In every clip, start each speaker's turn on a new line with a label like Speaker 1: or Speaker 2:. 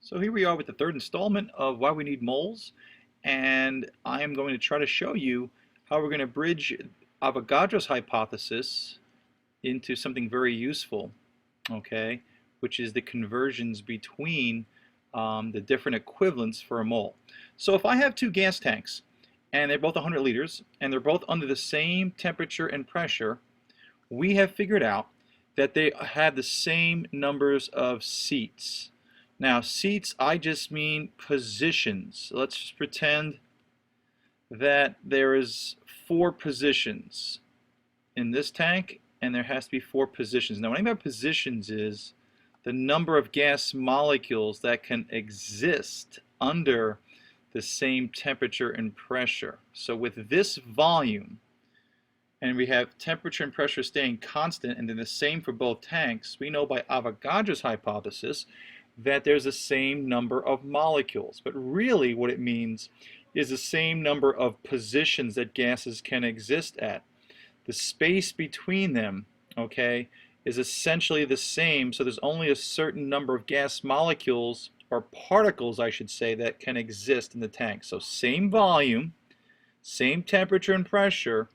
Speaker 1: So here we are with the third installment of Why We Need Moles, and I am going to try to show you how we're going to bridge Avogadro's hypothesis into something very useful, okay, which is the conversions between the different equivalents for a mole. So if I have two gas tanks, and they're both 100 liters, and they're both under the same temperature and pressure, we have figured out that they have the same numbers of seats. Now, seats, I just mean positions. Let's just pretend that there is 4 positions in this tank, and there has to be 4 positions. Now, what I mean by positions is the number of gas molecules that can exist under the same temperature and pressure. So with this volume, and we have temperature and pressure staying constant and they're the same for both tanks, we know by Avogadro's hypothesis that there's the same number of molecules. But really what it means is the same number of positions that gases can exist at. The space between them, okay, is essentially the same, so there's only a certain number of gas molecules, or particles I should say, that can exist in the tank. So same volume, same temperature and pressure,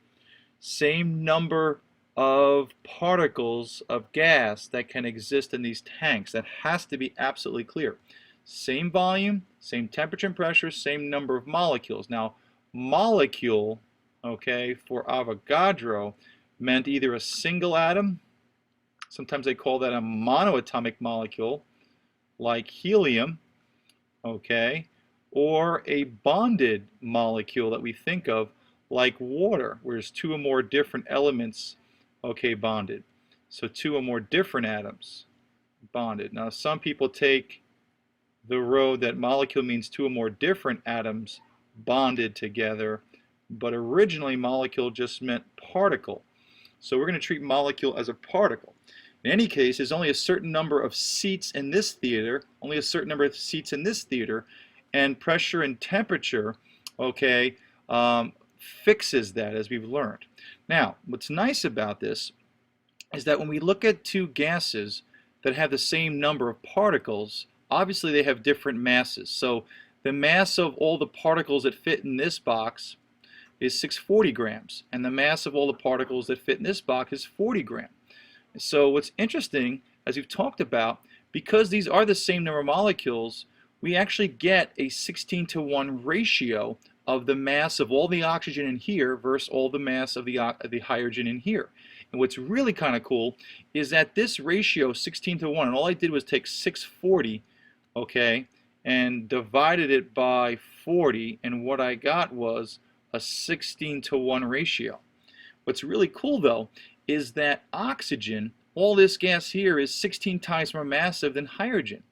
Speaker 1: same number of particles of gas that can exist in these tanks. That has to be absolutely clear. Same volume, same temperature and pressure, same number of molecules. Now, molecule, okay, for Avogadro meant either a single atom, sometimes they call that a monoatomic molecule, like helium, okay, or a bonded molecule that we think of like water, where there's 2 or more different elements, okay, bonded. So 2 or more different atoms bonded. Now some people take the road that molecule means 2 or more different atoms bonded together, but originally molecule just meant particle. So we're going to treat molecule as a particle. In any case, there's only a certain number of seats in this theater, only a certain number of seats in this theater, and pressure and temperature, okay, fixes that, as we've learned. Now, what's nice about this is that when we look at 2 gases that have the same number of particles, obviously they have different masses. So the mass of all the particles that fit in this box is 640 grams, and the mass of all the particles that fit in this box is 40 grams. So what's interesting, as we've talked about, because these are the same number of molecules, we actually get a 16:1 ratio of the mass of all the oxygen in here versus all the mass of the hydrogen in here. And what's really kind of cool is that this ratio, 16:1, and all I did was take 640, okay, and divided it by 40, and what I got was a 16:1 ratio. What's really cool though is that oxygen, all this gas here, is 16 times more massive than hydrogen.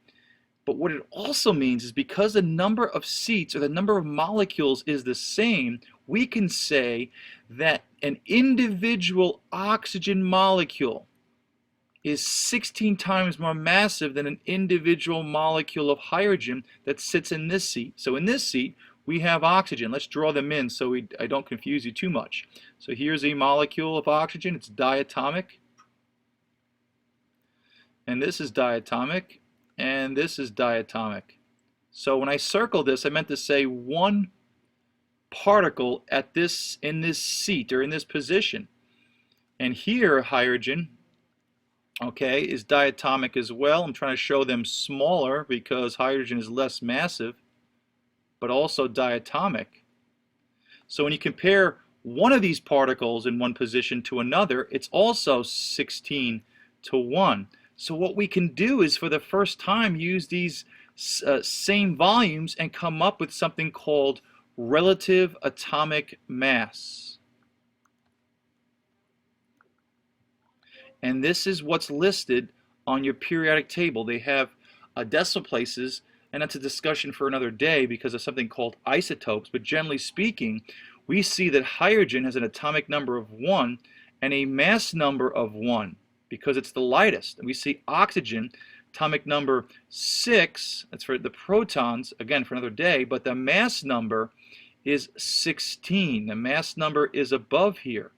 Speaker 1: But what it also means is because the number of seats or the number of molecules is the same, we can say that an individual oxygen molecule is 16 times more massive than an individual molecule of hydrogen that sits in this seat. So in this seat, we have oxygen. Let's draw them in so I don't confuse you too much. So here's a molecule of oxygen. It's diatomic. And this is diatomic. And this is diatomic. So when I circle this, I meant to say 1 particle at this, in this seat or in this position. And here, hydrogen, okay, is diatomic as well. I'm trying to show them smaller because hydrogen is less massive, but also diatomic. So when you compare one of these particles in one position to another, it's also 16:1. So what we can do is, for the first time, use these same volumes and come up with something called relative atomic mass. And this is what's listed on your periodic table. They have decimal places, and that's a discussion for another day because of something called isotopes. But generally speaking, we see that hydrogen has an atomic number of 1 and a mass number of 1 because it's the lightest. And we see oxygen, atomic number 6, that's for the protons, again for another day, but the mass number is 16. The mass number is above here.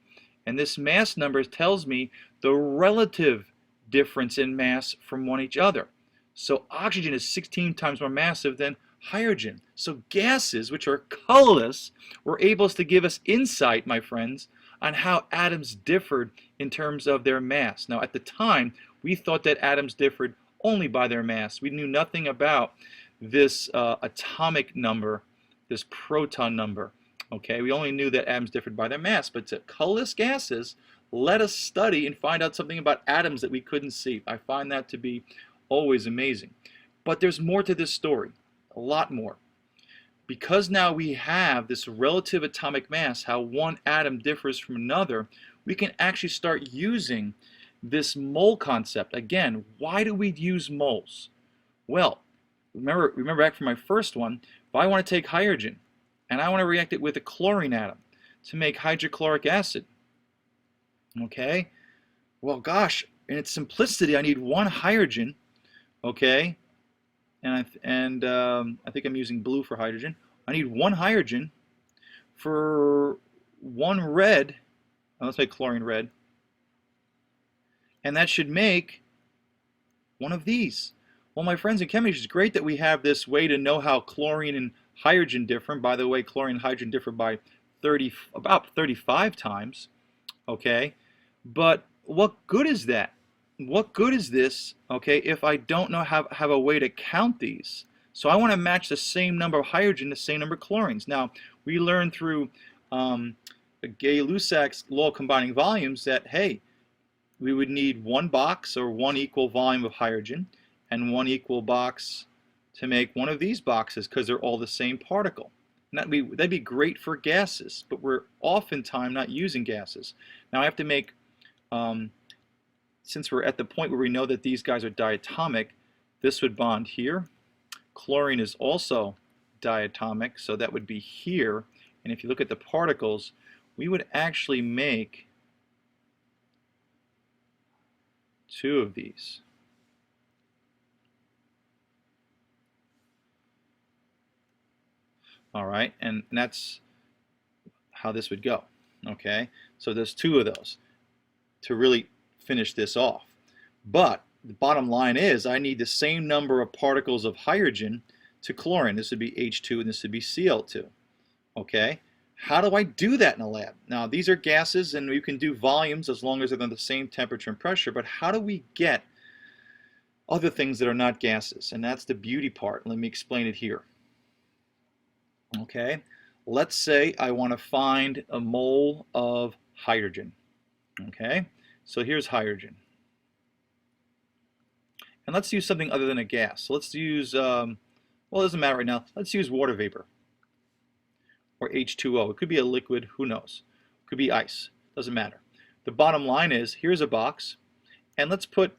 Speaker 1: And this mass number tells me the relative difference in mass from one each other. So oxygen is 16 times more massive than hydrogen. So gases, which are colorless, were able to give us insight, my friends, on how atoms differed in terms of their mass. Now, at the time, we thought that atoms differed only by their mass. We knew nothing about this atomic number, this proton number. Okay, we only knew that atoms differed by their mass, but to colorless gases let us study and find out something about atoms that we couldn't see. I find that to be always amazing. But there's more to this story, a lot more. Because now we have this relative atomic mass, how one atom differs from another, we can actually start using this mole concept. Again, why do we use moles? Well, remember back from my first one, if I want to take hydrogen and I want to react it with a chlorine atom to make hydrochloric acid, okay, well gosh, in its simplicity I need one hydrogen, okay, and I think I'm using blue for hydrogen. I need one hydrogen for one red, let's make chlorine red, and that should make one of these. Well, my friends in chemistry, it's great that we have this way to know how chlorine and hydrogen differ. By the way, chlorine and hydrogen differ by about 35 times, okay? But what good is that? What good is this, okay, if I don't know have a way to count these? So I want to match the same number of hydrogen, the same number of chlorines. Now, we learned through Gay-Lussac's law of combining volumes that, hey, we would need one box or one equal volume of hydrogen and one equal box to make one of these boxes because they're all the same particle. And that'd be great for gases, but we're oftentimes not using gases. Now I have to make, since we're at the point where we know that these guys are diatomic, this would bond here. Chlorine is also diatomic, so that would be here. And if you look at the particles, we would actually make two of these. All right, and that's how this would go. Okay, so there's two of those to really finish this off. But the bottom line is I need the same number of particles of hydrogen to chlorine. This would be H2 and this would be Cl2. Okay, how do I do that in a lab? Now these are gases and you can do volumes as long as they're the same temperature and pressure, but how do we get other things that are not gases? And that's the beauty part. Let me explain it here. Okay, let's say I want to find a mole of hydrogen. Okay, so here's hydrogen. And let's use something other than a gas. So let's use, well, it doesn't matter right now. Let's use water vapor or H2O. It could be a liquid, who knows? It could be ice, doesn't matter. The bottom line is, here's a box, and let's put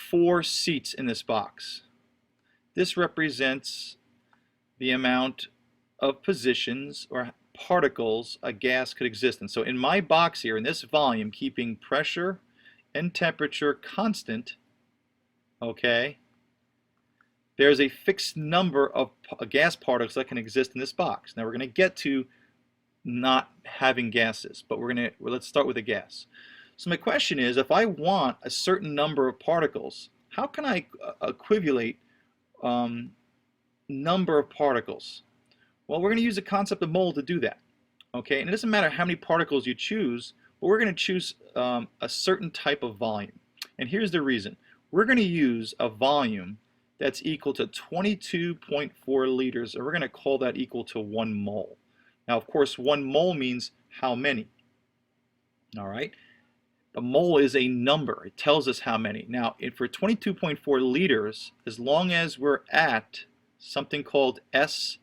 Speaker 1: 4 seats in this box. This represents the amount of positions or particles a gas could exist in. So in my box here, in this volume, keeping pressure and temperature constant, okay, there's a fixed number of gas particles that can exist in this box. Now we're going to get to not having gases, but let's start with a gas. So my question is, if I want a certain number of particles, how can I equivocate number of particles? Well, we're going to use the concept of mole to do that. Okay, and it doesn't matter how many particles you choose, but we're going to choose a certain type of volume. And here's the reason. We're going to use a volume that's equal to 22.4 liters, and we're going to call that equal to 1 mole. Now, of course, 1 mole means how many? All right. A mole is a number. It tells us how many. Now, for 22.4 liters, as long as we're at something called STP,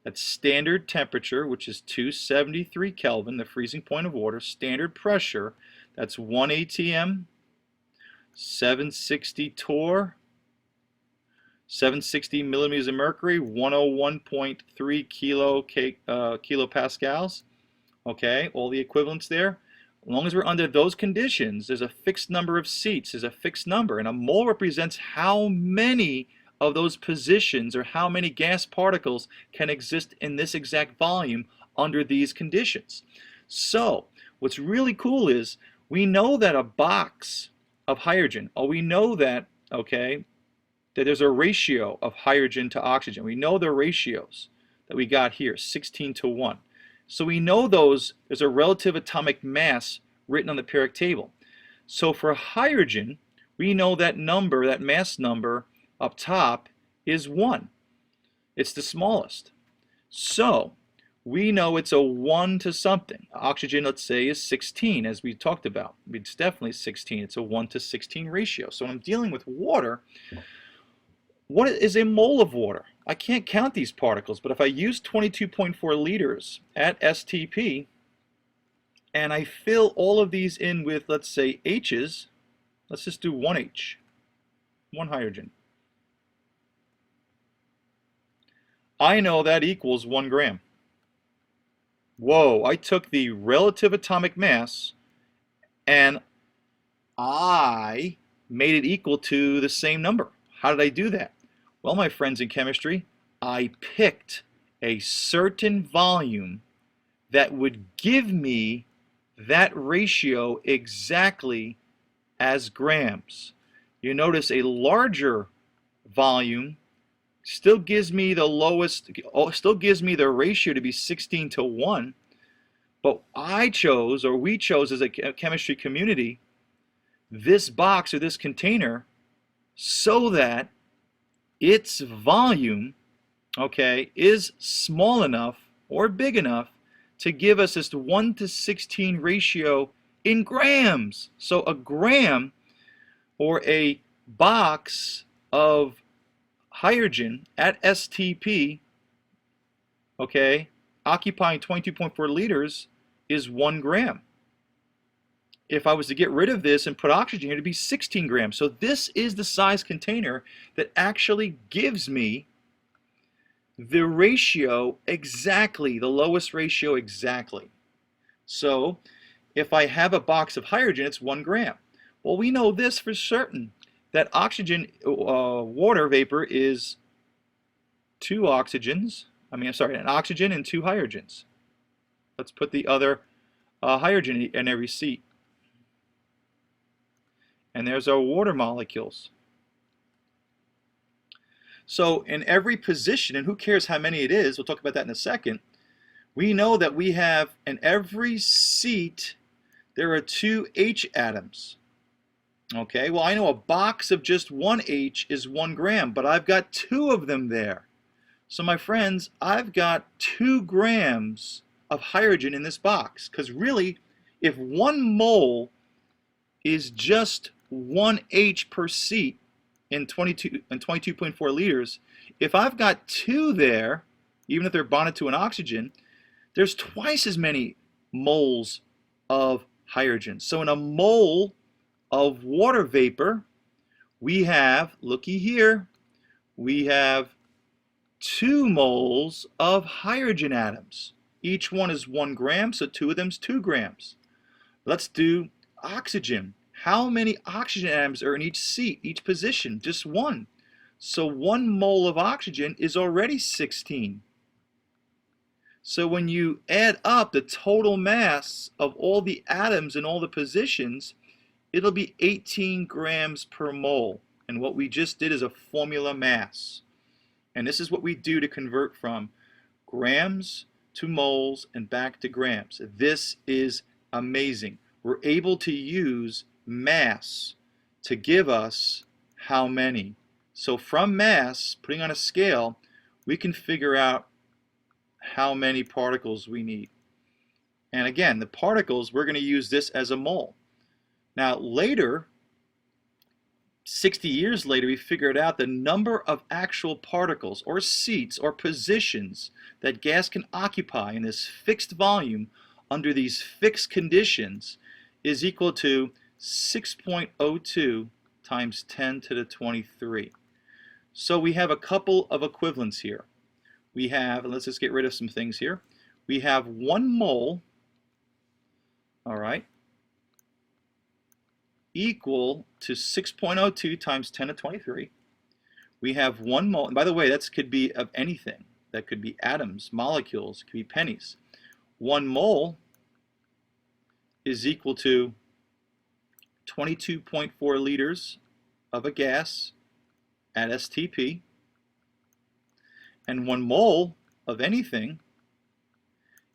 Speaker 1: that's standard temperature, which is 273 Kelvin, the freezing point of water, standard pressure, that's 1 atm, 760 torr, 760 millimeters of mercury, 101.3 kilopascals. Okay, all the equivalents there. As long as we're under those conditions, there's a fixed number of seats, there's a fixed number, and a mole represents how many of those positions or how many gas particles can exist in this exact volume under these conditions. So what's really cool is we know that a box of hydrogen, or we know that okay, that there's a ratio of hydrogen to oxygen. We know the ratios that we got here, 16 to 1. So we know there's a relative atomic mass written on the periodic table. So for hydrogen, we know that number, that mass number up top is 1. It's the smallest. So we know it's a 1 to something. Oxygen, let's say, is 16, as we talked about. It's definitely 16. It's a 1 to 16 ratio. So when I'm dealing with water, what is a mole of water? I can't count these particles, but if I use 22.4 liters at STP, and I fill all of these in with, let's say, H's, let's just do 1 H, 1 hydrogen. I know that equals 1 gram. Whoa, I took the relative atomic mass and I made it equal to the same number. How did I do that? Well, my friends in chemistry, I picked a certain volume that would give me that ratio exactly as grams. You notice a larger volume still gives me the lowest, still gives me the ratio to be 16 to 1, but I chose, or we chose as a chemistry community, this box or this container so that its volume, okay, is small enough or big enough to give us this 1 to 16 ratio in grams. So a gram, or a box of hydrogen at STP, okay, occupying 22.4 liters, is 1 gram. If I was to get rid of this and put oxygen here, it'd be 16 grams. So this is the size container that actually gives me the ratio exactly, the lowest ratio exactly. So if I have a box of hydrogen, it's 1 gram. Well, we know this for certain, that oxygen, water vapor is 2 oxygens. An oxygen and 2 hydrogens. Let's put the other hydrogen in every seat. And there's our water molecules. So in every position, and who cares how many it is, we'll talk about that in a second, we know that we have in every seat there are 2 H atoms. Okay, well, I know a box of just 1 H is 1 gram, but I've got 2 of them there. So my friends, I've got 2 grams of hydrogen in this box, because really, if 1 mole is just 1 H per seat in 22.4 liters, if I've got 2 there, even if they're bonded to an oxygen, there's twice as many moles of hydrogen. So in a mole of water vapor, we have, looky here, we have 2 moles of hydrogen atoms. Each one is 1 gram, so 2 of them is 2 grams. Let's do oxygen. How many oxygen atoms are in each seat, each position? Just 1. So 1 mole of oxygen is already 16. So when you add up the total mass of all the atoms in all the positions, it'll be 18 grams per mole. And what we just did is a formula mass. And this is what we do to convert from grams to moles and back to grams. This is amazing. We're able to use mass to give us how many. So from mass, putting on a scale, we can figure out how many particles we need. And again, the particles, we're going to use this as a mole. Now later, 60 years later, we figured out the number of actual particles or seats or positions that gas can occupy in this fixed volume under these fixed conditions is equal to 6.02 times 10 to the 23. So we have a couple of equivalents here. We have, and let's just get rid of some things here. We have 1 mole, all right, equal to 6.02 times 10 to 23. We have 1 mole, and by the way, that could be of anything. That could be atoms, molecules, it could be pennies. 1 mole is equal to 22.4 liters of a gas at STP, and 1 mole of anything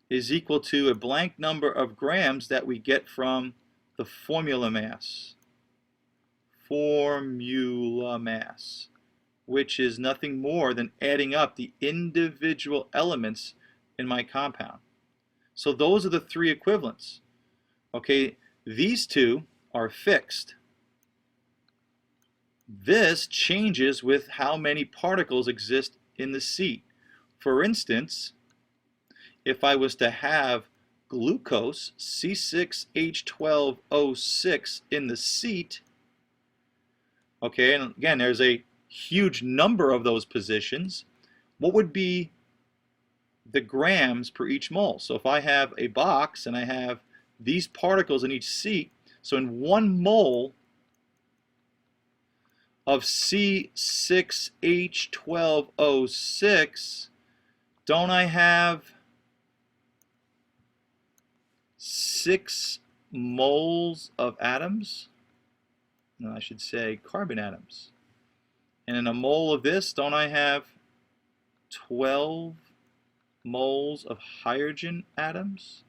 Speaker 1: is equal to a blank number of grams that we get from the formula mass. Formula mass, which is nothing more than adding up the individual elements in my compound. So those are the 3 equivalents. Okay, these 2 are fixed. This changes with how many particles exist in the seat. For instance, if I was to have glucose, C6H12O6, in the seat, okay, and again, there's a huge number of those positions, what would be the grams per each mole? So if I have a box and I have these particles in each seat, so in 1 mole of C6H12O6, don't I have 6 moles of atoms? No, I should say carbon atoms. And in a mole of this, don't I have 12 moles of hydrogen atoms?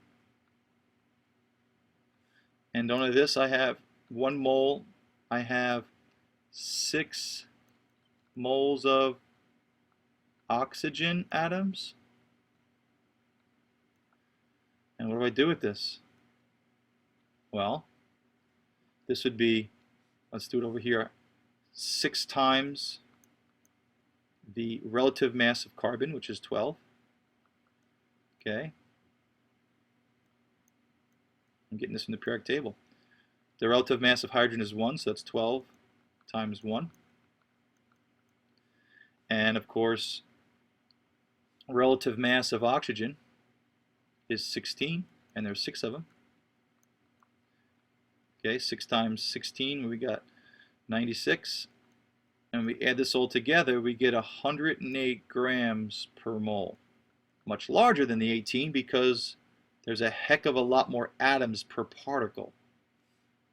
Speaker 1: And don't I this, I have 1 mole, I have 6 moles of oxygen atoms. And what do I do with this? Well, this would be, let's do it over here, 6 times the relative mass of carbon, which is 12. Okay. I'm getting this from the periodic table. The relative mass of hydrogen is 1, so that's 12 times 1. And of course, relative mass of oxygen is 16, and there's 6 of them. Okay, 6 times 16, we got 96. And we add this all together, we get 108 grams per mole. Much larger than the 18 because there's a heck of a lot more atoms per particle.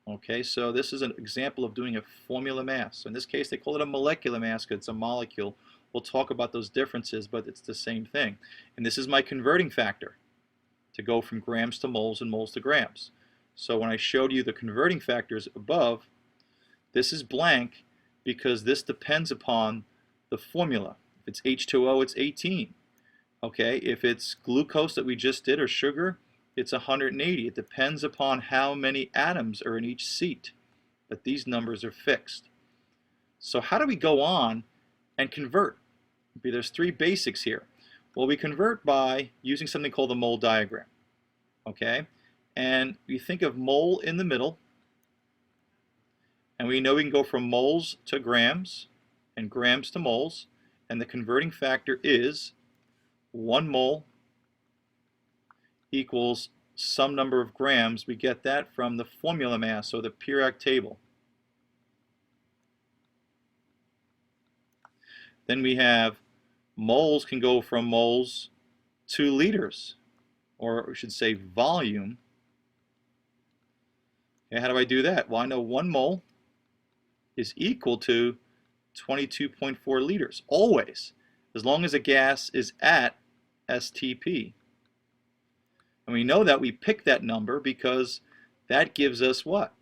Speaker 1: Okay, so this is an example of doing a formula mass. So in this case, they call it a molecular mass because it's a molecule. We'll talk about those differences, but it's the same thing. And this is my converting factor to go from grams to moles and moles to grams. So when I showed you the converting factors above, this is blank because this depends upon the formula. If it's H2O, it's 18. Okay, if it's glucose that we just did or sugar, it's 180. It depends upon how many atoms are in each seat, but these numbers are fixed. So how do we go on and convert? There's 3 basics here. Well, we convert by using something called the mole diagram. Okay, and we think of mole in the middle, and we know we can go from moles to grams and grams to moles, and the converting factor is 1 mole equals some number of grams. We get that from the formula mass, or the periodic table. Then we have moles can go from moles to liters, or we should say volume. Okay, how do I do that? Well, I know 1 mole is equal to 22.4 liters, always, as long as a gas is at STP. And we know that we pick that number because that gives us what?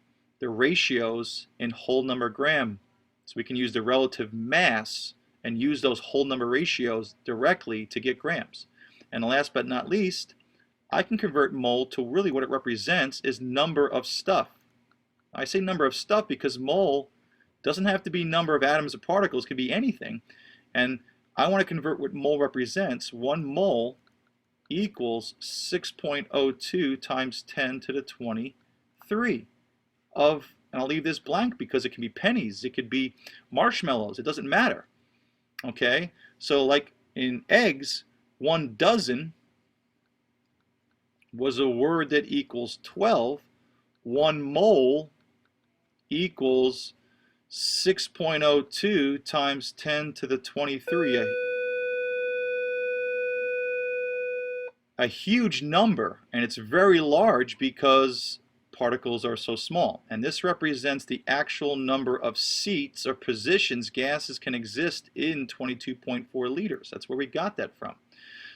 Speaker 1: The ratios in whole number gram. So we can use the relative mass and use those whole number ratios directly to get grams. And last but not least, I can convert mole to really what it represents is number of stuff. I say number of stuff because mole doesn't have to be number of atoms or particles, it could be anything. And I want to convert what mole represents. 1 mole equals 6.02 times 10 to the 23 of, and I'll leave this blank because it can be pennies, it could be marshmallows, it doesn't matter. Okay, so like in eggs, 1 dozen was a word that equals 12. 1 mole equals 6.02 times 10 to the 23. A huge number, and it's very large because particles are so small. And this represents the actual number of seats or positions gases can exist in 22.4 liters. That's where we got that from.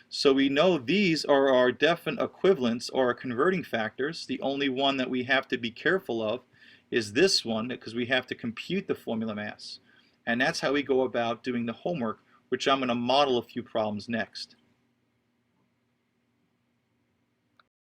Speaker 1: So we know these are our definite equivalents or our converting factors. The only one that we have to be careful of is this one, because we have to compute the formula mass. And that's how we go about doing the homework, which I'm going to model a few problems next.